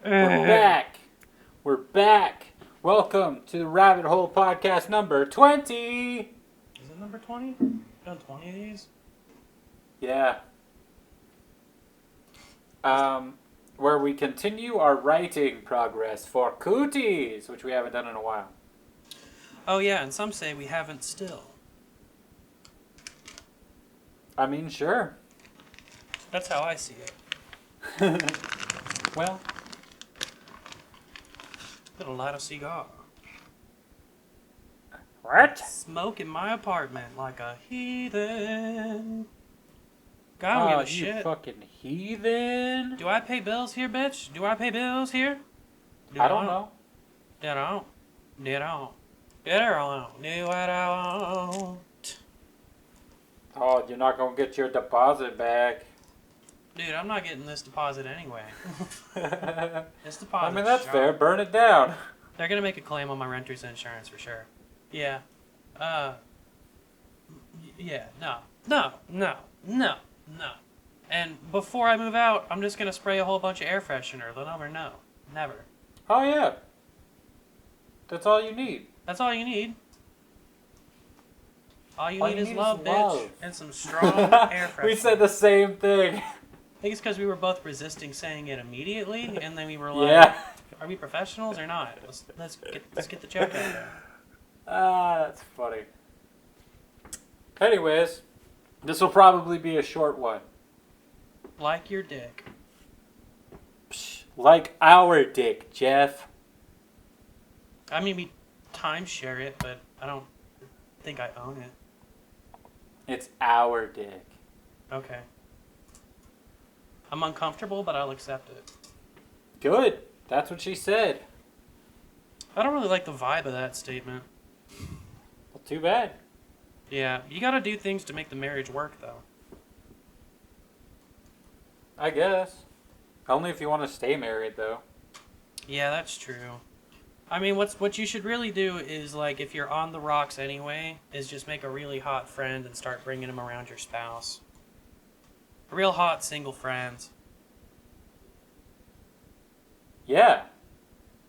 We're back. We're back. Welcome to the Rabbithole podcast number 20. Is it number 20? Done 20 of these? Yeah. Where we continue our writing progress for Cooties, which we haven't done in a while. Oh yeah, and some say we haven't still. I mean, sure. That's how I see it. Well, Got a lot of cigar. what? Smoke in my apartment like a heathen. God, I don't give a You shit. fucking heathen. Do I pay bills here, bitch? Do I pay bills here? I don't know. Do I don't? Do I don't? Do I don't? Do I don't? Oh, you're not gonna get your deposit back. Dude, I'm not getting this deposit anyway. This deposit. I mean, that's fair. Burn it down. They're gonna make a claim on my renter's insurance for sure. Yeah. Yeah. No. And before I move out, I'm just gonna spray a whole bunch of air freshener. They'll never know. Never. Oh, yeah. That's all you need. That's all you need. All you need is love, bitch, love. and some strong air freshener. We said the same thing. I think it's because we were both resisting saying it immediately, and then we were like, Yeah. "Are we professionals or not? Let's get the joke out there." Ah, that's funny. Anyways, this will probably be a short one. Like your dick. Psh, like our dick, Jeff. I mean, we timeshare it, but I don't think I own it. It's our dick. Okay. I'm uncomfortable, but I'll accept it. Good. That's what she said. I don't really like the vibe of that statement. Well, too bad. Yeah, you gotta do things to make the marriage work, though. I guess. Only if you want to stay married, though. Yeah, that's true. I mean, what you should really do is, like, if you're on the rocks anyway, is just make a really hot friend and start bringing him around your spouse. Real hot single friends. Yeah.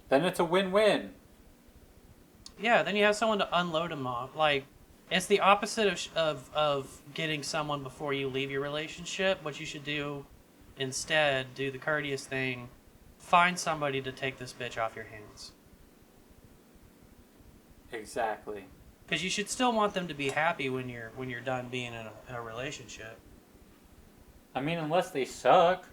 Then it's a win-win. Yeah, then you have someone to unload them off. Like, it's the opposite of getting someone before you leave your relationship. What you should do instead, do the courteous thing, find somebody to take this bitch off your hands. Exactly. Because you should still want them to be happy when you're done being in a relationship. I mean, unless they suck.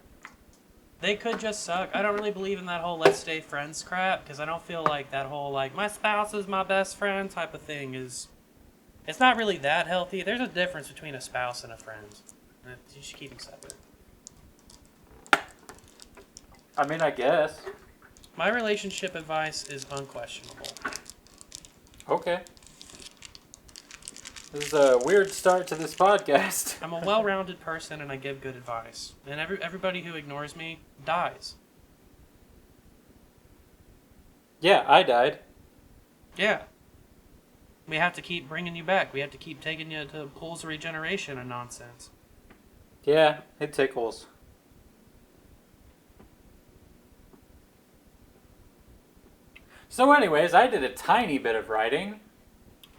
They could just suck. I don't really believe in that whole let's stay friends crap, because I don't feel like that whole, like, my spouse is my best friend type of thing is... It's not really that healthy. There's a difference between a spouse and a friend. You should keep them separate. I mean, I guess. My relationship advice is unquestionable. Okay. This is a weird start to this podcast. I'm a well-rounded person and I give good advice. And everybody who ignores me dies. Yeah, I died. Yeah. We have to keep bringing you back. We have to keep taking you to pools of regeneration and nonsense. Yeah, it tickles. So anyways, I did a tiny bit of writing.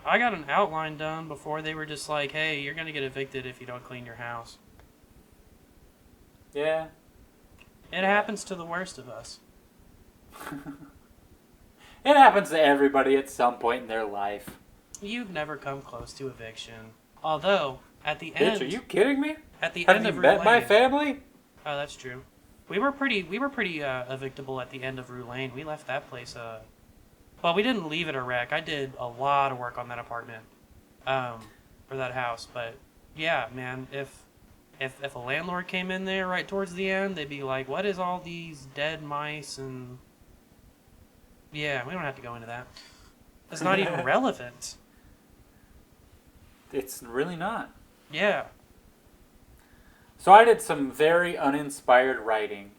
I got an outline done before they were just like, hey, you're going to get evicted if you don't clean your house. Yeah. It happens to the worst of us. It happens to everybody at some point in their life. You've never come close to eviction. Although, at the Bitch, end... are you kidding me? At the Have end you of met my Roulane- family? Oh, that's true. We were pretty evictable at the end of Roulane. We left that place, well, we didn't leave it a wreck. I did a lot of work on that apartment, for that house. But, yeah, man, if a landlord came in there right towards the end, they'd be like, what is all these dead mice and... Yeah, we don't have to go into that. It's not even relevant. It's really not. Yeah. So I did some very uninspired writing.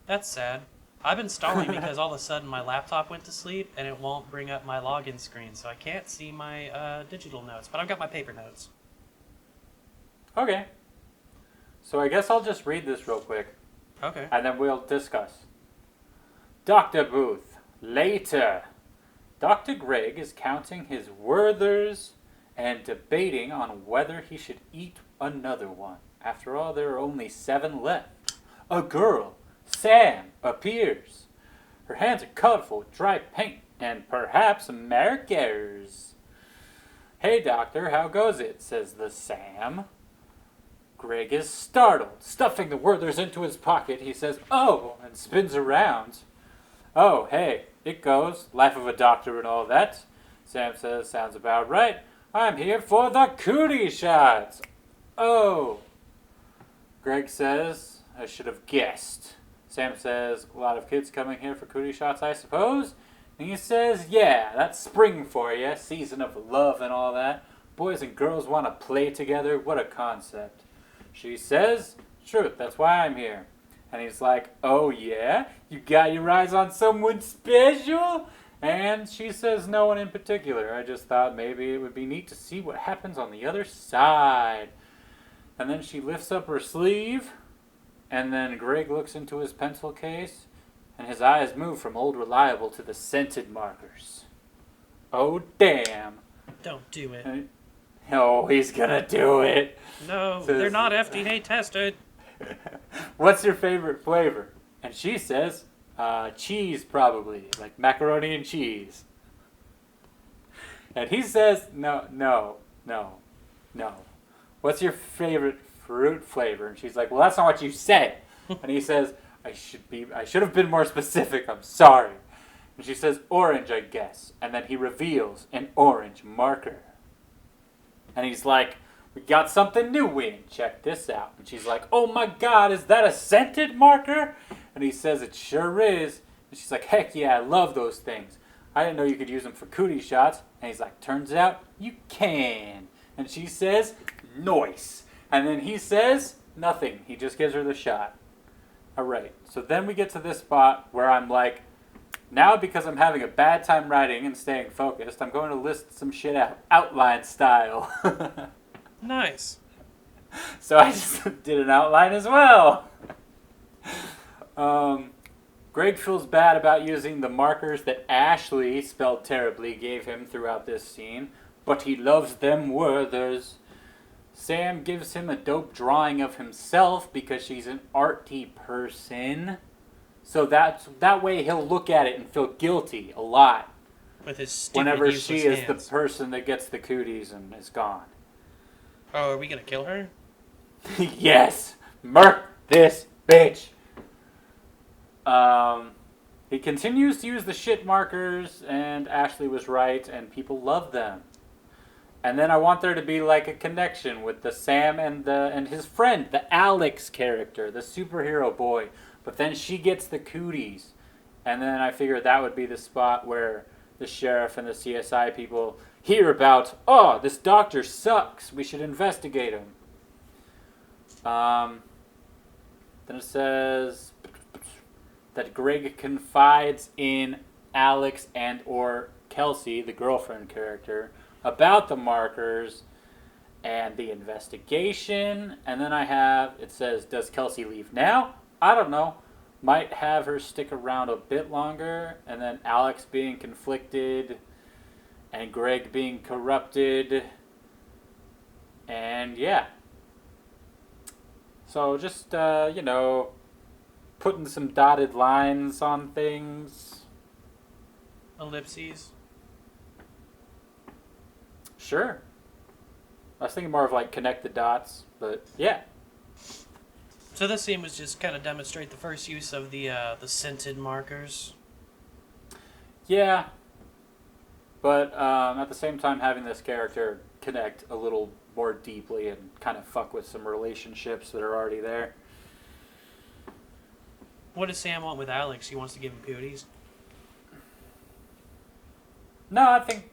That's sad. I've been stalling because all of a sudden my laptop went to sleep and it won't bring up my login screen, so I can't see my digital notes, but I've got my paper notes. Okay. So I guess I'll just read this real quick. Okay. And then we'll discuss. Dr. Booth. Later. Dr. Greg is counting his Werthers and debating on whether he should eat another one. After all, there are only 7 left. A girl, Sam, appears. Her hands are colorful with dry paint and perhaps markers. Hey, doctor, how goes it? Says the Sam. Greg is startled. Stuffing the Werthers into his pocket, he says, oh, and spins around. Oh, hey, it goes. Life of a doctor and all that. Sam says, sounds about right. I'm here for the cootie shots. Oh. Greg says, I should have guessed. Sam says, a lot of kids coming here for cootie shots, I suppose. And he says, yeah, that's spring for you. Season of love and all that. Boys and girls want to play together. What a concept. She says, truth, that's why I'm here. And he's like, oh yeah? You got your eyes on someone special? And she says, no one in particular. I just thought maybe it would be neat to see what happens on the other side. And then she lifts up her sleeve. And then Greg looks into his pencil case. And his eyes move from Old Reliable to the scented markers. Oh, damn. Don't do it. Oh, he's gonna do it. No, they're not FDA tested. What's your favorite flavor? And she says, cheese probably, like macaroni and cheese. And he says, no. What's your favorite fruit flavor? And she's like, well, that's not what you said. And he says, I should have been more specific, I'm sorry. And she says, orange, I guess. And then he reveals an orange marker. And he's like, we got something new in. Check this out. And she's like, oh my God, is that a scented marker? And he says, it sure is. And she's like, heck yeah, I love those things. I didn't know you could use them for cootie shots. And he's like, turns out you can. And she says, nice. And then he says, nothing. He just gives her the shot. All right. So then we get to this spot where I'm like, now because I'm having a bad time writing and staying focused, I'm going to list some shit out. Outline style. Nice. So I just did an outline as well. Greg feels bad about using the markers that Ashley, spelled terribly, gave him throughout this scene, but he loves them Werthers. Sam gives him a dope drawing of himself because she's an arty person. So that way he'll look at it and feel guilty a lot. With his stupid whenever useless she is hands. the person that gets the cooties and is gone. Oh, are we gonna kill her? Yes! Murk this bitch! He continues to use the shit markers, and Ashley was right, and people love them. And then I want there to be like a connection with the Sam and his friend, the Alex character, the superhero boy. But then she gets the cooties. And then I figured that would be the spot where the sheriff and the CSI people hear about, oh, this doctor sucks. We should investigate him. Then it says that Greg confides in Alex and or Kelsey, the girlfriend character, about the markers and the investigation. And then it says, does Kelsey leave now? I don't know. Might have her stick around a bit longer. And then Alex being conflicted and Greg being corrupted. And yeah. So just, putting some dotted lines on things. Ellipses. Sure. I was thinking more of like connect the dots, but yeah. So this scene was just kind of demonstrate the first use of the scented markers. Yeah. But at the same time having this character connect a little more deeply and kind of fuck with some relationships that are already there. What does Sam want with Alex? He wants to give him cooties? No, I think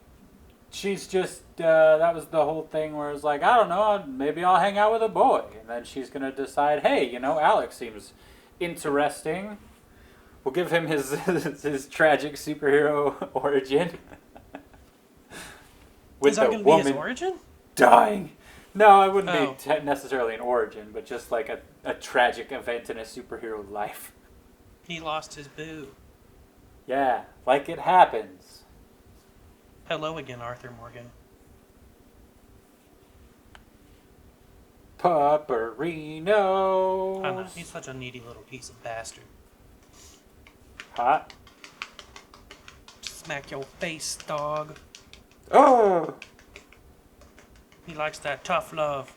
she's just, that was the whole thing where it's like, I don't know, maybe I'll hang out with a boy. And then she's going to decide, hey, Alex seems interesting. We'll give him his tragic superhero origin. Is that going to be his origin? Dying. No, it wouldn't be necessarily an origin, but just like a tragic event in a superhero life. He lost his boo. Yeah, like it happens. Hello again, Arthur Morgan. Pupperino. I know, he's such a needy little piece of bastard. Hot. Smack your face, dog. Oh! He likes that tough love.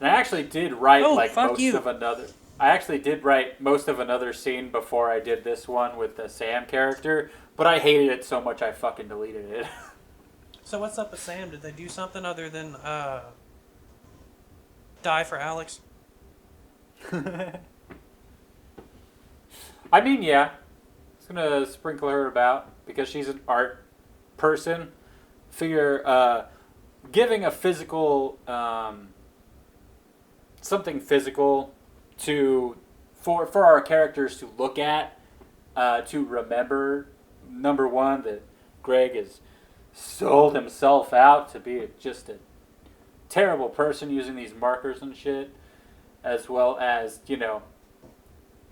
And I actually did write I actually did write most of another scene before I did this one with the Sam character, but I hated it so much I fucking deleted it. So what's up with Sam? Did they do something other than die for Alex? I mean, yeah. It's gonna sprinkle her about because she's an art person. Figure giving a physical something physical for our characters to look at, to remember. Number one, that Greg has sold himself out to be just a terrible person using these markers and shit, as well as, you know,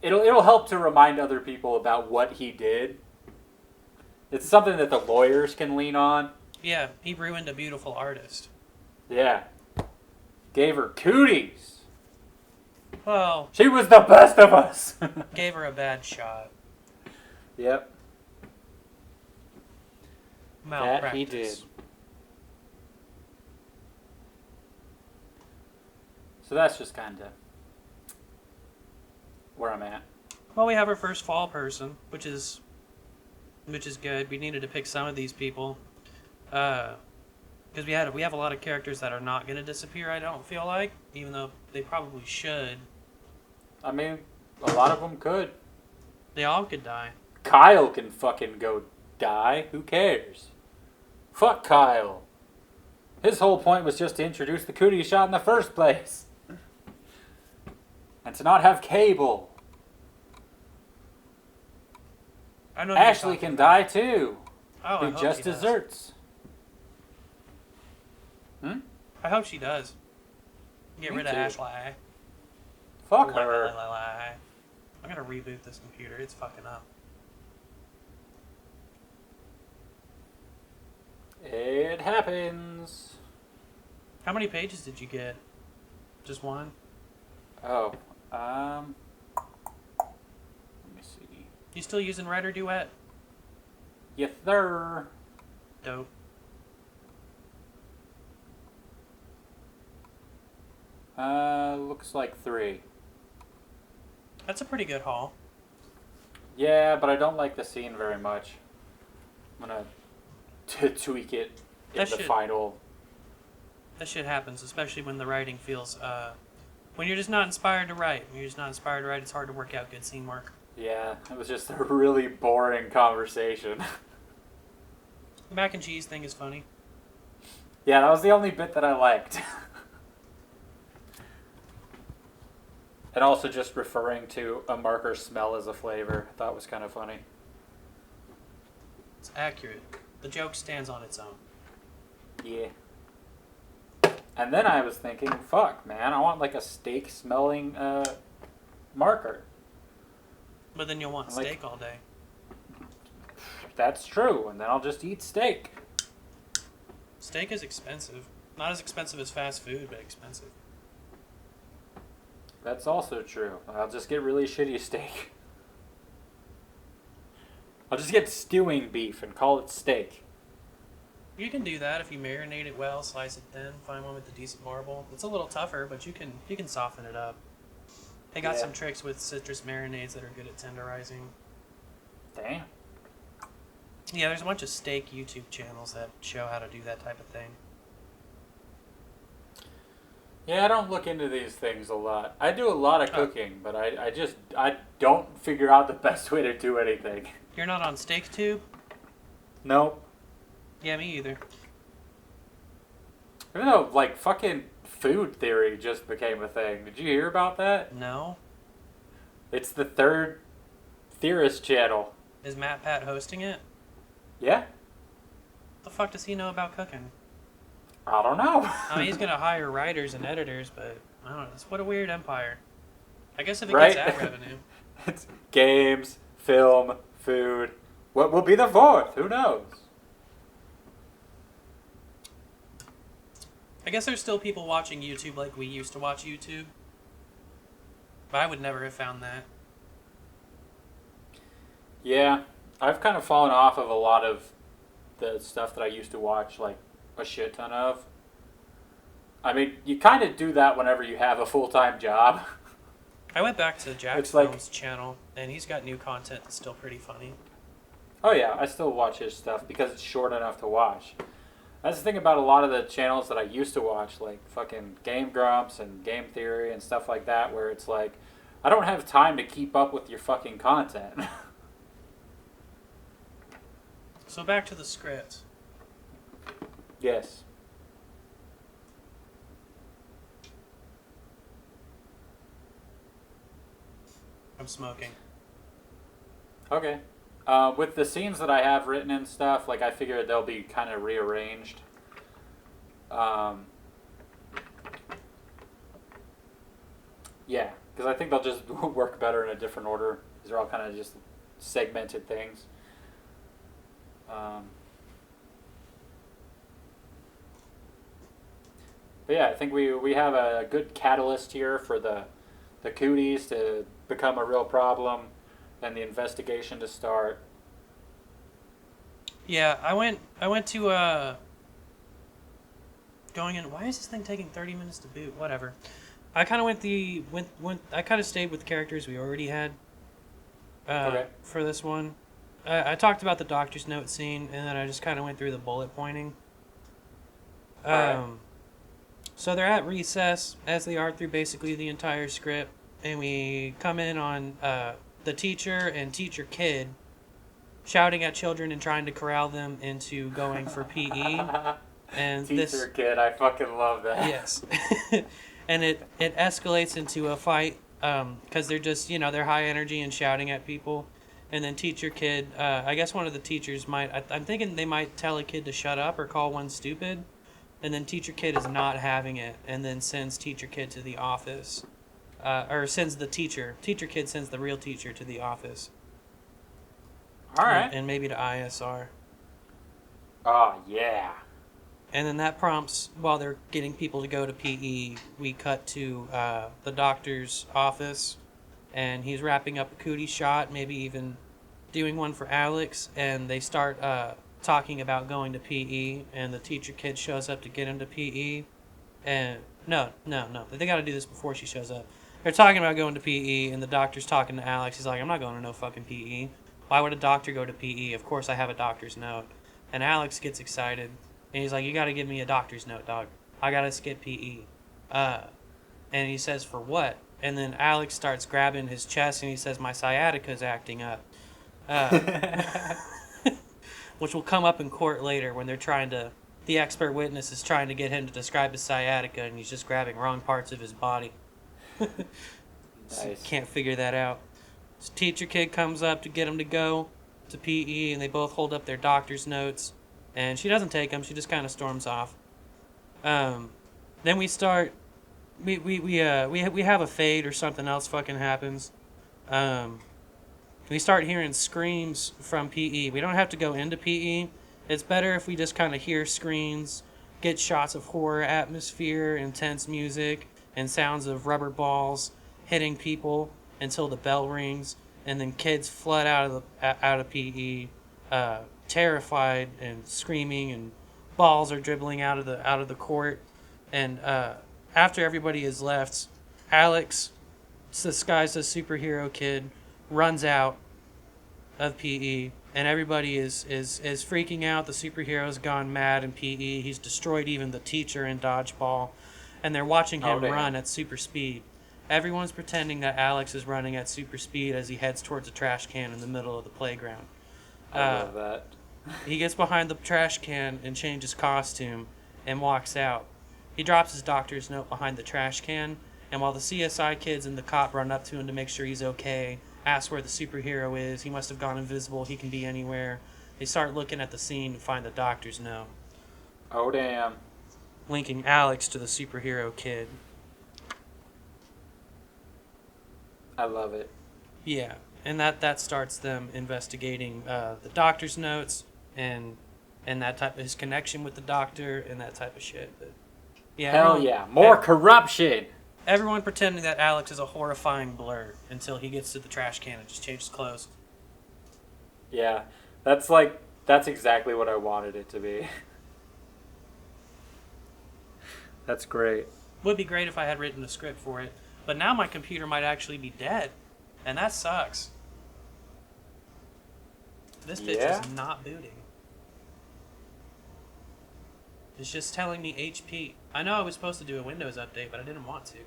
it'll help to remind other people about what he did. It's something that the lawyers can lean on. Yeah, he ruined a beautiful artist. Yeah. Gave her cooties. Well, She was the best of us. gave her a bad shot. Yep. Malpractice. That he did. So that's just kind of where I'm at. Well, we have our first fall person, which is good. We needed to pick some of these people, because we have a lot of characters that are not going to disappear. I don't feel like, even though they probably should. I mean, a lot of them could. They all could die. Kyle can fucking go die. Who cares? Fuck Kyle. His whole point was just to introduce the Cootie shot in the first place. And to not have cable. I know. who you're Ashley talking can about. die too. Oh, I Who hope just she does. desserts. I hope she does. Get Me rid of too. Ashley. Fuck her. I'm gonna reboot this computer. It's fucking up. It happens. How many pages did you get? Just one? Oh, let me see. You still using Writer Duet? Yes, sir. Dope. Looks like 3. That's a pretty good haul. Yeah, but I don't like the scene very much. I'm gonna tweak it in That the shit- final. That shit happens, especially when the writing feels, when you're just not inspired to write. When you're just not inspired to write, it's hard to work out good scene work. Yeah, it was just a really boring conversation. The mac and cheese thing is funny. Yeah, that was the only bit that I liked. And also just referring to a marker smell as a flavor. I thought was kind of funny. It's accurate. The joke stands on its own. Yeah. And then I was thinking, fuck, man, I want like a steak smelling marker. But then you'll want Like- steak all day. That's true, and then I'll just eat steak. Steak is expensive. Not as expensive as fast food, but expensive. That's also true. I'll just get really shitty steak. I'll just get stewing beef and call it steak. You can do that if you marinate it well, slice it thin, find one with a decent marble. It's a little tougher, but you can soften it up. They got Yeah. some tricks with citrus marinades that are good at tenderizing. Damn. Yeah, there's a bunch of steak YouTube channels that show how to do that type of thing. Yeah, I don't look into these things a lot. I do a lot of cooking, but I don't figure out the best way to do anything. You're not on SteakTube? Nope. Yeah, me either. Even though, like, fucking food theory just became a thing. Did you hear about that? No? It's the third theorist channel. Is Matt Pat hosting it? Yeah? What the fuck does he know about cooking? I don't know. I mean, he's gonna hire writers and editors, but I don't know. What a weird empire. I guess if it Right? gets ad revenue. It's games, film, food. What will be the fourth? Who knows? I guess there's still people watching YouTube like we used to watch YouTube. But I would never have found that. Yeah, I've kind of fallen off of a lot of the stuff that I used to watch, like a shit ton of. I mean, you kind of do that whenever you have a full-time job. I went back to Jack It's like- Film's channel, and he's got new content that's still pretty funny. Oh yeah, I still watch his stuff because it's short enough to watch. That's the thing about a lot of the channels that I used to watch, like fucking Game Grumps and Game Theory and stuff like that, where it's like, I don't have time to keep up with your fucking content. So back to the script. Yes. I'm smoking. Okay. With the scenes that I have written and stuff, like I figure they'll be kind of rearranged. Yeah, because I think they'll just work better in a different order. These are all kind of just segmented things. But yeah, I think we have a good catalyst here for the Cooties to become a real problem and the investigation to start. Yeah, I went to going in. Why is this thing taking 30 minutes to boot? Whatever. I kind of I kind of stayed with the characters we already had. Okay. For this one, I talked about the doctor's note scene, and then I just kind of went through the bullet pointing. Alright. So they're at recess, as they are through basically the entire script, and we come in on the teacher and teacher kid shouting at children and trying to corral them into going for PE. And Teacher kid, I fucking love that. Yes. And it escalates into a fight because they're just, they're high energy and shouting at people. And then teacher kid, I guess one of the teachers I'm thinking they might tell a kid to shut up or call one stupid. And then teacher kid is not having it and then sends teacher kid to the office. Or sends the teacher. Teacher kid sends the real teacher to the office. All right. And maybe to ISR. Oh, yeah. And then that prompts, while they're getting people to go to PE, we cut to the doctor's office. And he's wrapping up a cootie shot, maybe even doing one for Alex. And they start talking about going to PE. And the teacher kid shows up to get him to PE. And no. They got to do this before she shows up. They're talking about going to PE, and the doctor's talking to Alex. He's like, I'm not going to no fucking PE. Why would a doctor go to PE? Of course I have a doctor's note. And Alex gets excited. And he's like, you got to give me a doctor's note, dog. I got to skip PE. And he says, for what? And then Alex starts grabbing his chest, and he says, my sciatica's acting up. Which will come up in court later when they're trying to... The expert witness is trying to get him to describe his sciatica, and he's just grabbing wrong parts of his body. Nice. Can't figure that out. So teacher kid comes up to get him to go to PE, and they both hold up their doctor's notes. And she doesn't take them. She just kind of storms off. Then we start. We have a fade or something else fucking happens. We start hearing screams from PE. We don't have to go into PE. It's better if we just kind of hear screams, get shots of horror atmosphere, intense music, and sounds of rubber balls hitting people until the bell rings, and then kids flood out of PE, terrified and screaming, and balls are dribbling out of the court. And after everybody is left, Alex, disguised as superhero kid, runs out of PE, and everybody is freaking out. The superhero's gone mad in PE. He's destroyed even the teacher in dodgeball, and they're watching him run at super speed. Everyone's pretending that Alex is running at super speed as he heads towards a trash can in the middle of the playground. I love that. He gets behind the trash can and changes costume and walks out. He drops his doctor's note behind the trash can, and while the CSI kids and the cop run up to him to make sure he's okay, ask where the superhero is, he must have gone invisible, he can be anywhere. They start looking at the scene to find the doctor's note, Oh, damn. linking Alex to the superhero kid. I love it. Yeah, And that starts them investigating the doctor's notes and that type of his connection with the doctor and that type of shit. But yeah, Hell yeah. More corruption. everyone pretending that Alex is a horrifying blur until he gets to the trash can and just changes clothes. Yeah. That's exactly what I wanted it to be. That's great. Would be great if I had written a script for it, but now my computer might actually be dead, and that sucks. This bitch is not booting. It's just telling me HP. I know I was supposed to do a Windows update, but I didn't want to.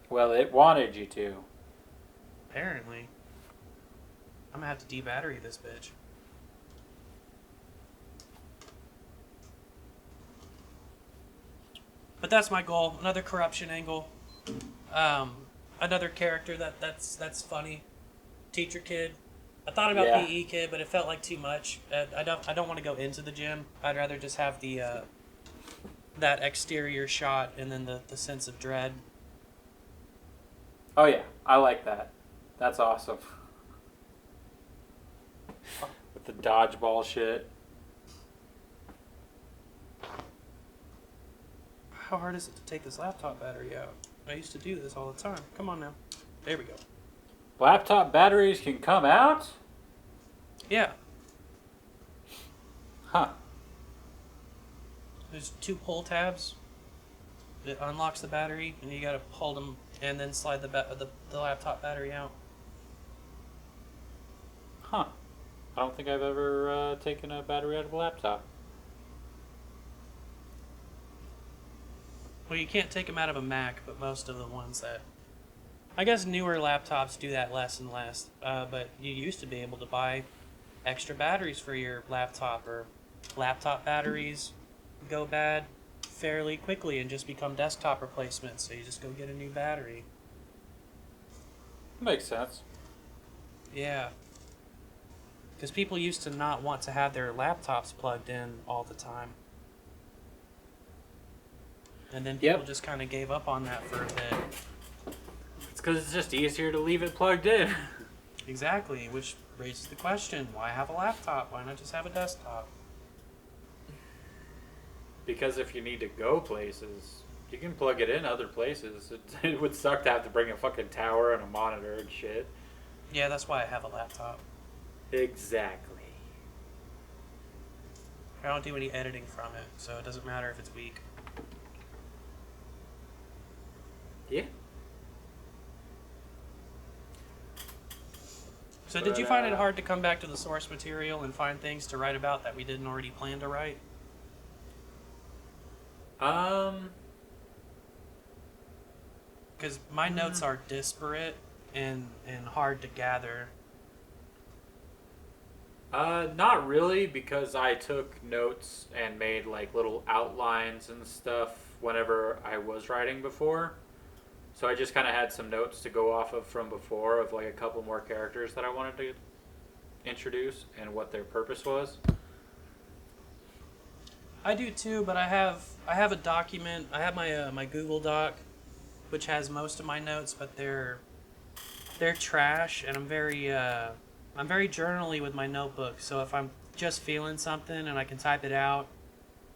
Well, it wanted you to. Apparently. I'm gonna have to de-battery this bitch. But that's my goal. Another corruption angle. Another character that's funny. Teacher kid. I thought about PE kid, but it felt like too much. I don't want to go into the gym. I'd rather just have the that exterior shot and then the sense of dread. Oh yeah, I like that. That's awesome. With the dodgeball shit. How hard is it to take this laptop battery out? I used to do this all the time. Come on now. There we go. Laptop batteries can come out? Yeah. Huh. There's 2 pull tabs. It unlocks the battery, and you gotta hold them and then slide the laptop battery out. Huh. I don't think I've ever taken a battery out of a laptop. Well, you can't take them out of a Mac, but most of the ones that... I guess newer laptops do that less and less, but you used to be able to buy extra batteries for your laptop, or laptop batteries go bad fairly quickly and just become desktop replacements, so you just go get a new battery. Makes sense. Yeah. Because people used to not want to have their laptops plugged in all the time. And then people just kind of gave up on that for a bit. It's because it's just easier to leave it plugged in. Exactly, which raises the question, why have a laptop? Why not just have a desktop? Because if you need to go places, you can plug it in other places. It would suck to have to bring a fucking tower and a monitor and shit. Yeah, that's why I have a laptop. Exactly. I don't do any editing from it, so it doesn't matter if it's weak. Yeah. So did you find it hard to come back to the source material and find things to write about that we didn't already plan to write? Because my notes are disparate and hard to gather. Not really, because I took notes and made like little outlines and stuff whenever I was writing before. So I just kind of had some notes to go off of from before of like a couple more characters that I wanted to introduce and what their purpose was. I do too, but I have a document. I have my my Google Doc, which has most of my notes, but they're trash, and I'm very journally with my notebook. So if I'm just feeling something and I can type it out,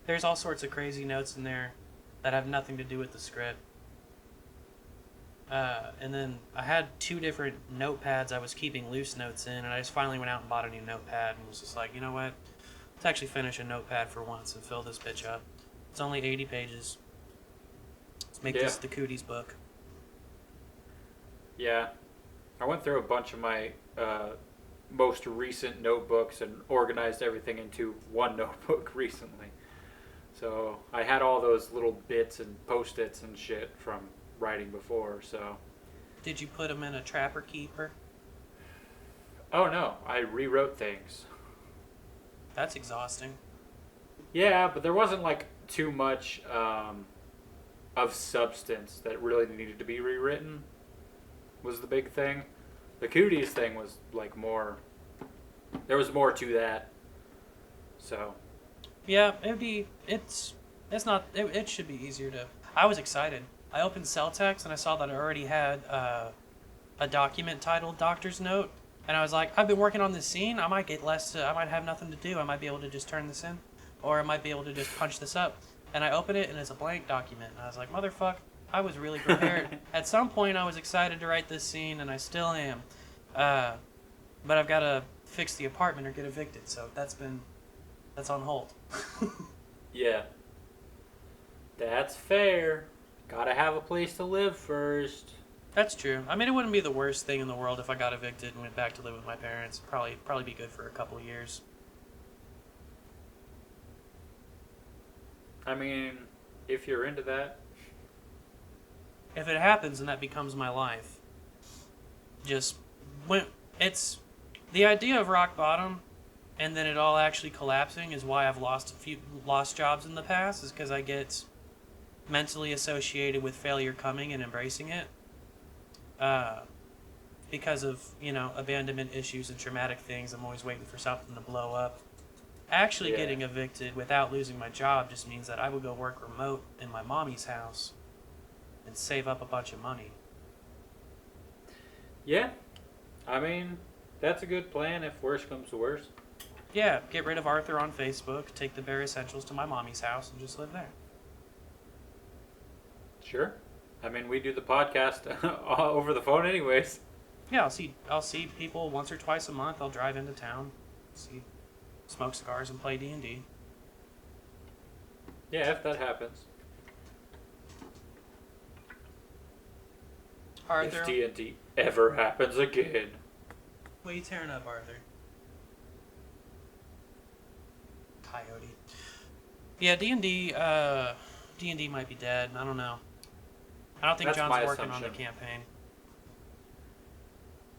there's all sorts of crazy notes in there that have nothing to do with the script. And then I had 2 different notepads I was keeping loose notes in, and I just finally went out and bought a new notepad and was just like, you know what? Let's actually finish a notepad for once and fill this bitch up. It's only 80 pages. Let's make this the Cooties book. Yeah. I went through a bunch of my most recent notebooks and organized everything into one notebook recently. So I had all those little bits and post-its and shit from writing before, so... Did you put them in a Trapper Keeper? Oh no, I rewrote things. That's exhausting. Yeah, but there wasn't like too much of substance that really needed to be rewritten, was the big thing. The Cooties thing was like more... There was more to that. So... Yeah, it should be easier to... I was excited. I opened Celtex and I saw that it already had a document titled Doctor's Note, and I was like, I've been working on this scene. I might I might have nothing to do. I might be able to just turn this in, or I might be able to just punch this up. And I open it, and it's a blank document. And I was like, motherfuck, I was really prepared. At some point, I was excited to write this scene, and I still am. But I've got to fix the apartment or get evicted, so that's on hold. Yeah. That's fair. Gotta have a place to live first. That's true. I mean, it wouldn't be the worst thing in the world if I got evicted and went back to live with my parents. Probably be good for a couple of years. I mean, if you're into that. If it happens and that becomes my life, just when it's the idea of rock bottom, and then it all actually collapsing is why I've lost jobs in the past. Is because I get mentally associated with failure coming and embracing it. Because of, abandonment issues and traumatic things, I'm always waiting for something to blow up. Actually getting evicted without losing my job just means that I would go work remote in my mommy's house and save up a bunch of money. Yeah. I mean, that's a good plan if worse comes to worse. Yeah, get rid of Arthur on Facebook, take the bare essentials to my mommy's house, and just live there. Sure. I mean, we do the podcast over the phone anyways. Yeah, I'll see people once or twice a month. I'll drive into town, smoke cigars, and play D&D. Yeah, if that happens. Arthur, if D&D ever happens again. what are you tearing up, Arthur? Coyote. Yeah, D&D might be dead. I don't know. I don't think That's John's my working on the assumption. campaign.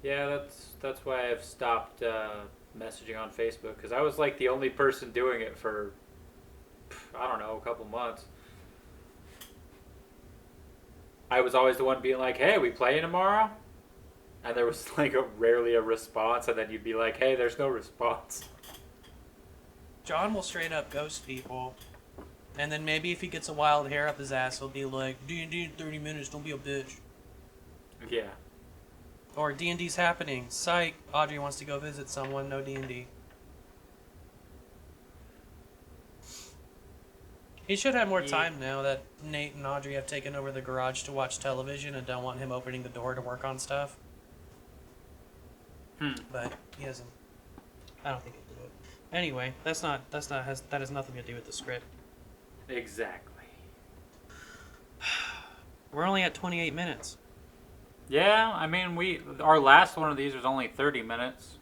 Yeah, that's why I've stopped messaging on Facebook, because I was like the only person doing it for, I don't know, a couple months. I was always the one being like, hey, we playing tomorrow? And there was like rarely a response, and then you'd be like, hey, there's no response. John will straight up ghost people. And then maybe if he gets a wild hair up his ass, he'll be like, D&D in 30 minutes, don't be a bitch. Yeah. Or D&D's happening. Psych, Audrey wants to go visit someone, no D&D. He should have more time now that Nate and Audrey have taken over the garage to watch television and don't want him opening the door to work on stuff. But he hasn't. I don't think he'll do it. Anyway, that has nothing to do with the script. Exactly. We're only at 28 minutes. Yeah, I mean, our last one of these was only 30 minutes.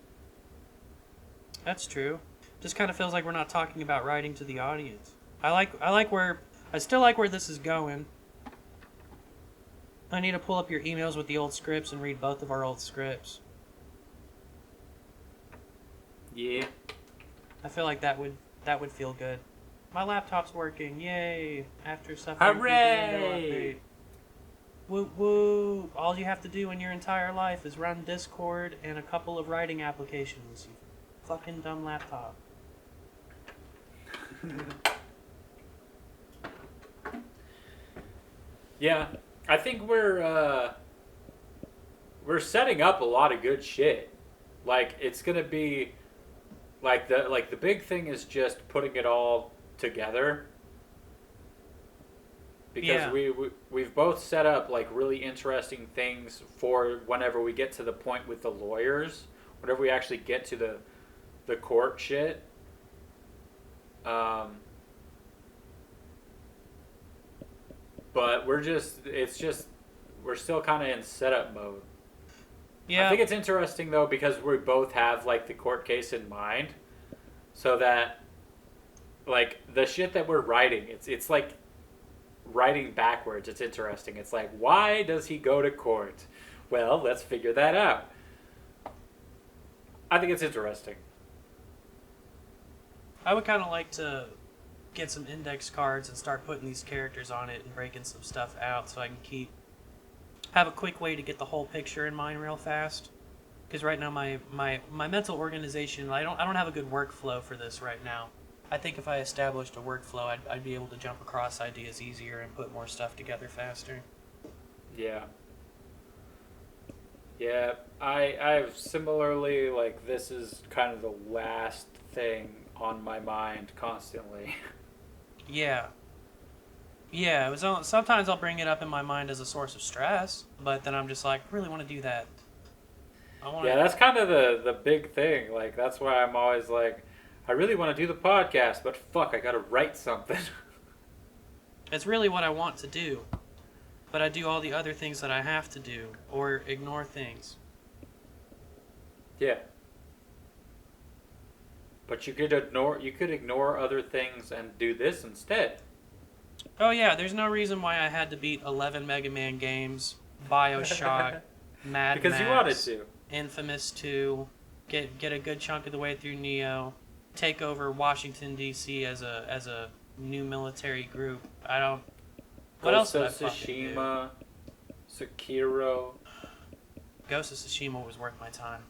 That's true. Just kind of feels like we're not talking about writing to the audience. I still like where this is going. I need to pull up your emails with the old scripts and read both of our old scripts. Yeah. I feel like that would feel good. My laptop's working, yay! After suffering Hooray! Woo woo! All you have to do in your entire life is run Discord and a couple of writing applications. You fucking dumb laptop. Yeah, I think we're setting up a lot of good shit. Like, it's gonna be the big thing is just putting it all together, because we've both set up like really interesting things for whenever we get to the point with the lawyers, whenever we actually get to the court shit. But we're still kind of in setup mode. Yeah. I think it's interesting though, because we both have like the court case in mind, so that like the shit that we're writing, it's like writing backwards. It's interesting. It's like, why does he go to court? Well, let's figure that out. I think it's interesting. I would kind of like to get some index cards and start putting these characters on it and breaking some stuff out so I can have a quick way to get the whole picture in mind real fast. Because right now my mental organization, I don't have a good workflow for this right now. I think if I established a workflow, I'd be able to jump across ideas easier and put more stuff together faster. Yeah. Yeah, I've similarly, like, this is kind of the last thing on my mind constantly. Yeah. Yeah, sometimes I'll bring it up in my mind as a source of stress, but then I'm just like, I really want to do that. I want Yeah, to. that's kind of the big thing. Like, that's why I'm always like, I really want to do the podcast, but fuck, I gotta write something. It's really what I want to do, but I do all the other things that I have to do, or ignore things. Yeah. But you could ignore other things and do this instead. Oh yeah, there's no reason why I had to beat 11 Mega Man games, BioShock, Mad Because you wanted Max, to. Infamous 2, get a good chunk of the way through Neo, take over Washington D.C. as a new military group. I don't. What else Ghost did of I fucking do? Tsushima, Sekiro. Ghost of Tsushima was worth my time.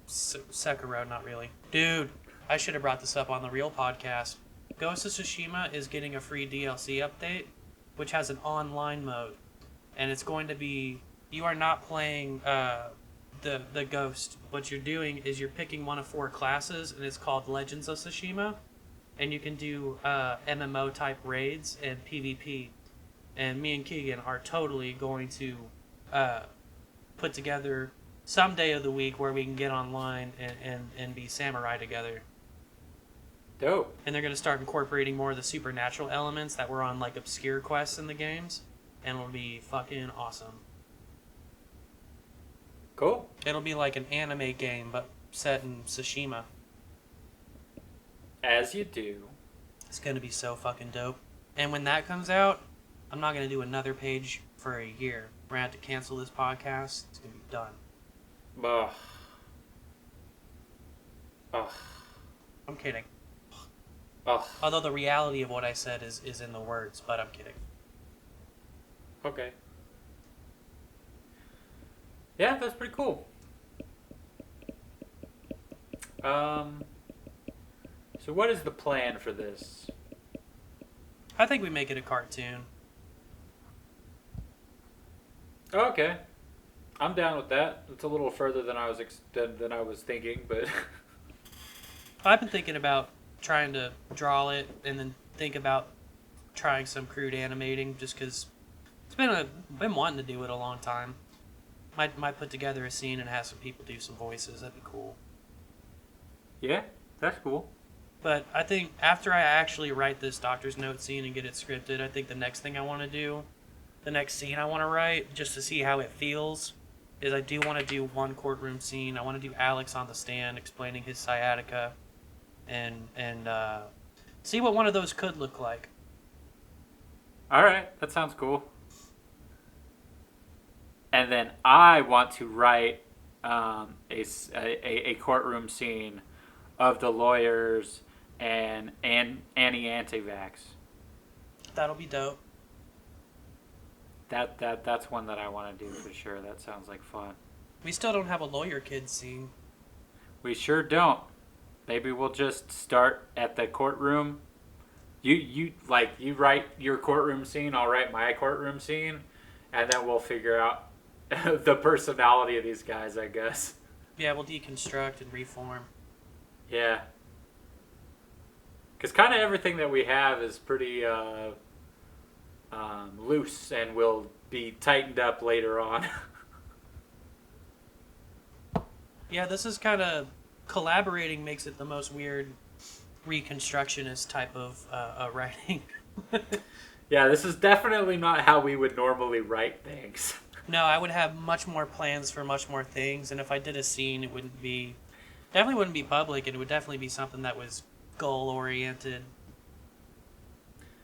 Sekiro, not really. Dude, I should have brought this up on the real podcast. Ghost of Tsushima is getting a free DLC update, which has an online mode, and it's going to be you are not playing the ghost. What you're doing is you're picking one of 4 classes, and it's called Legends of Tsushima, and you can do MMO type raids and PvP. And me and Keegan are totally going to put together some day of the week where we can get online and be samurai together. Dope. And they're going to start incorporating more of the supernatural elements that were on like obscure quests in the games, and it'll be fucking awesome. Cool. It'll be like an anime game but set in Tsushima. As you do. It's going to be so fucking dope. And when that comes out, I'm not going to do another page for a year. We're going to have to cancel this podcast. It's going to be done. Ugh. Ugh. I'm kidding. Ugh. Although the reality of what I said is in the words, but I'm kidding. Okay. Yeah, that's pretty cool. So what is the plan for this? I think we make it a cartoon. Okay. I'm down with that. It's a little further than I was than I was thinking, but I've been thinking about trying to draw it and then think about trying some crude animating just because it's been wanting to do it a long time. Might put together a scene and have some people do some voices. That'd be cool. yeah, that's cool. But I think after I actually write this doctor's note scene and get it scripted, I think the next thing I want to do, the next scene I want to write, just to see how it feels, is I do want to do one courtroom scene. I want to do Alex on the stand explaining his sciatica, and see what one of those could look like. All right, that sounds cool. And then I want to write a courtroom scene of the lawyers and Annie Antivax. That'll be dope. That's one that I want to do for sure. That sounds like fun. We still don't have a lawyer kid scene. We sure don't. Maybe we'll just start at the courtroom. You write your courtroom scene, I'll write my courtroom scene, and then we'll figure out the personality of these guys, I guess. Yeah, we'll deconstruct and reform. Yeah. Because kind of everything that we have is pretty loose and will be tightened up later on. Yeah, this is kind of collaborating makes it the most weird reconstructionist type of writing. Yeah, this is definitely not how we would normally write things. No, I would have much more plans for much more things, and if I did a scene, it definitely wouldn't be public, and it would definitely be something that was goal-oriented.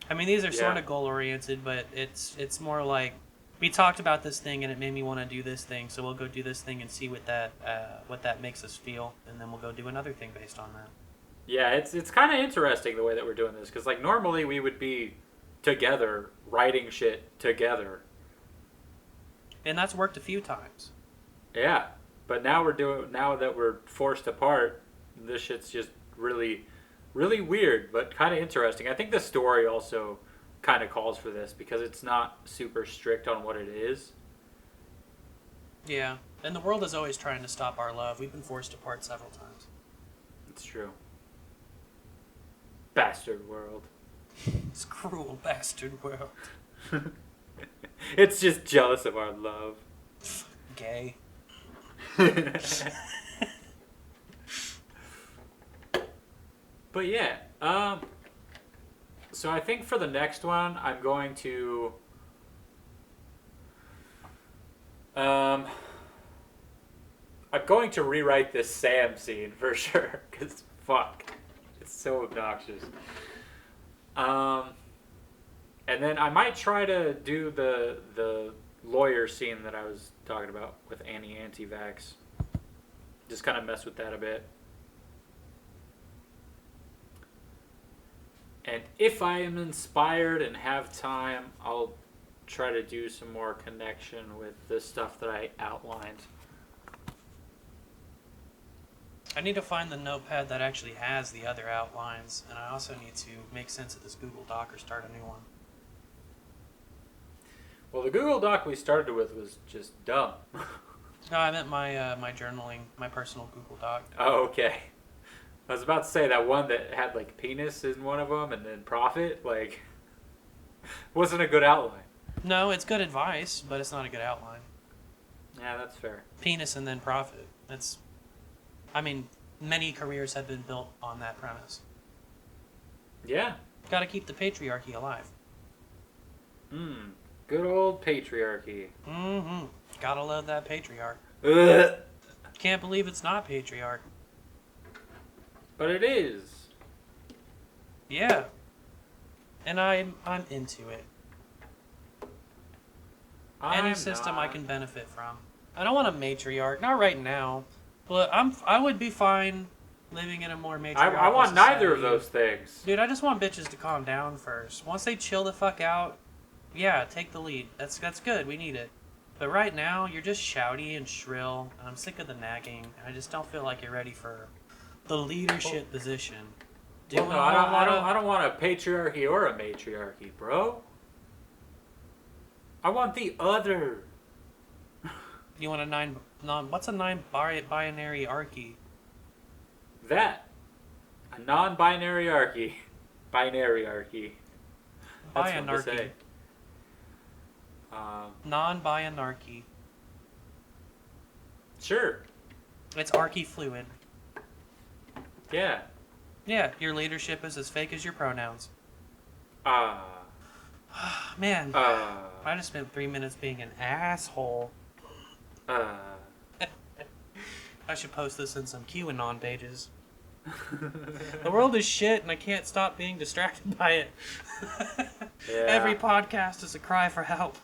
I mean, these are sort of goal-oriented, but it's more like, we talked about this thing, and it made me want to do this thing, so we'll go do this thing and see what that makes us feel, and then we'll go do another thing based on that. Yeah, it's kind of interesting the way that we're doing this, because like normally we would be together, writing shit together. And that's worked a few times. Yeah, but now that we're forced apart, this shit's just really, really weird, but kind of interesting. I think the story also kind of calls for this because it's not super strict on what it is. Yeah, and the world is always trying to stop our love. We've been forced apart several times. It's true. Bastard world. This cruel bastard world. It's just jealous of our love. Gay. But yeah, so I think for the next one, I'm going to, rewrite this Sam scene for sure, because fuck, it's so obnoxious. And then I might try to do the lawyer scene that I was talking about with Annie Anti-Vax. Just kind of mess with that a bit. And if I am inspired and have time, I'll try to do some more connection with the stuff that I outlined. I need to find the notepad that actually has the other outlines, and I also need to make sense of this Google Doc or start a new one. Well, the Google Doc we started with was just dumb. No, I meant my journaling, my personal Google Doc. Oh, okay. I was about to say that one that had like penis in one of them and then profit, like, wasn't a good outline. No, it's good advice, but it's not a good outline. Yeah, that's fair. Penis and then profit. That's, I mean, many careers have been built on that premise. Yeah. Got to keep the patriarchy alive. Good old patriarchy. Mm-hmm. Gotta love that patriarch. Ugh. Can't believe it's not patriarch. But it is. Yeah. And I'm into it. Any system I can benefit from. I don't want a matriarch, not right now. But I would be fine living in a more matriarchal I want society. neither of those things. Dude, I just want bitches to calm down first. Once they chill the fuck out, yeah, take the lead. That's good. We need it. But right now, you're just shouty and shrill, and I'm sick of the nagging. I just don't feel like you're ready for the leadership position. Well, no, I don't want a patriarchy or a matriarchy, bro. I want the other. You want a what's a binary archy? That. A non-binary archy. Binary archy. That's fun to say. Non-binarchy. Sure. It's archy fluid. Yeah. Yeah, your leadership is as fake as your pronouns. Man, I just spent 3 minutes being an asshole. I should post this in some QAnon pages. The world is shit and I can't stop being distracted by it. Yeah. Every podcast is a cry for help.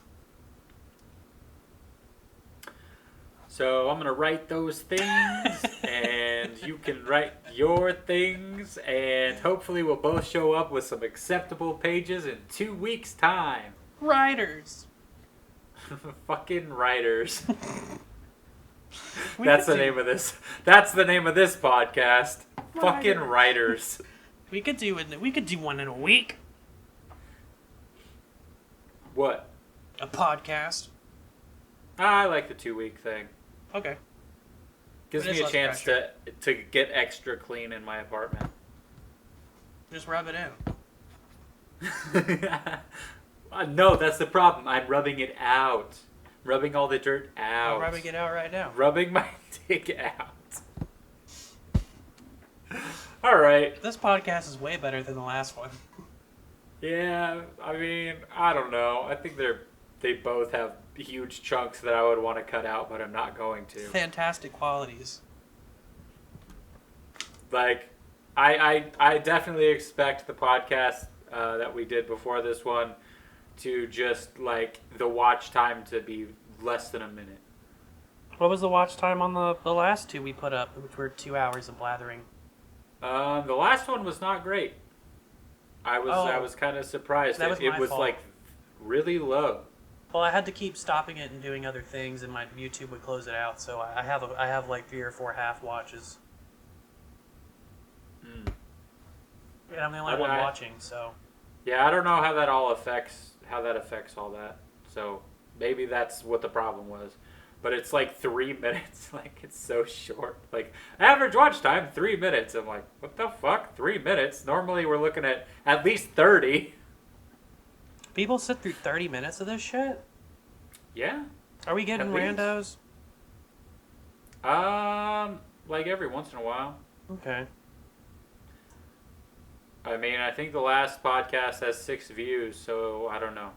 So I'm going to write those things, and you can write your things, and hopefully we'll both show up with some acceptable pages in 2 weeks' time. Writers. Fucking writers. We That's could the name of this. That's the name of this podcast. Fucking writers. We could do one in a week. What? A podcast. I like the 2-week thing. Okay. Gives It is me a less chance pressure. to get extra clean in my apartment. Just rub it in. No, that's the problem. I'm rubbing it out. Rubbing all the dirt out. I'm rubbing it out right now. Rubbing my dick out. Alright. This podcast is way better than the last one. Yeah, I mean, I don't know. I think they both have huge chunks that I would want to cut out, but I'm not going to. Fantastic qualities. Like, I definitely expect the podcast that we did before this one to just, like, the watch time to be less than a minute. What was the watch time on the last two we put up, which were 2 hours of blathering? The last one was not great. I was kind of surprised. That was It my was fault. like really low. Well, I had to keep stopping it and doing other things, and my YouTube would close it out. So I have like 3 or 4 half watches, and I'm the only one watching. So yeah, I don't know how that affects all that. So maybe that's what the problem was. but it's like 3 minutes. Like, it's so short. Like, average watch time, 3 minutes. I'm like, what the fuck? 3 minutes? Normally we're looking at least 30. People sit through 30 minutes of this shit? Yeah. Are we getting randos? Like every once in a while. Okay. I mean, I think the last podcast has 6 views, so I don't know.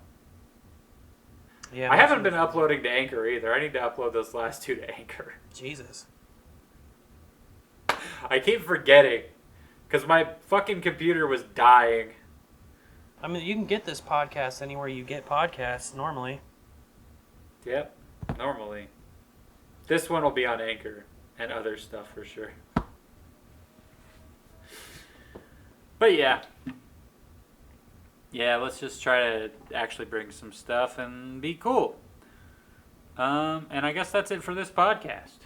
Yeah. I haven't been uploading to Anchor either. I need to upload those last 2 to Anchor. Jesus. I keep forgetting because my fucking computer was dying. I mean, you can get this podcast anywhere you get podcasts normally. Yep, normally. This one will be on Anchor and other stuff for sure. But yeah. Yeah, let's just try to actually bring some stuff and be cool. And I guess that's it for this podcast.